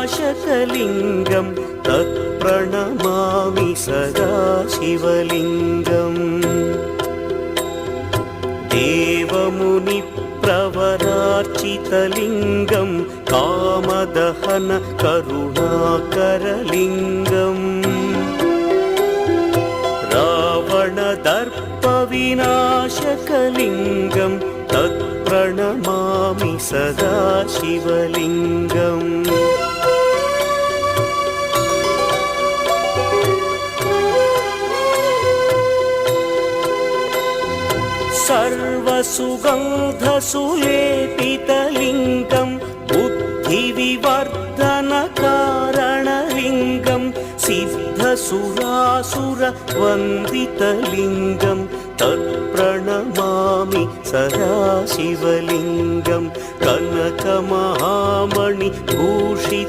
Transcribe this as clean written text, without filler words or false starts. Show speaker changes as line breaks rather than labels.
विनाशकलिङ्गं तत्प्रणमामि सदा शिवलिङ्गम् देवमुनिप्रवरार्चितलिङ्गं कामदहन करुणाकरलिङ्गम् रावणदर्पविनाशकलिङ्गं तत्प्रणमामि सदा शिवलिङ्गम् सर्वसुगन्धसुलेपितलिङ्गं बुद्धिविवर्धनकारणलिङ्गं सिद्धसुरासुरवन्दितलिङ्गं तत्प्रणमामि सदा शिवलिङ्गं कनकमहामणिभूषित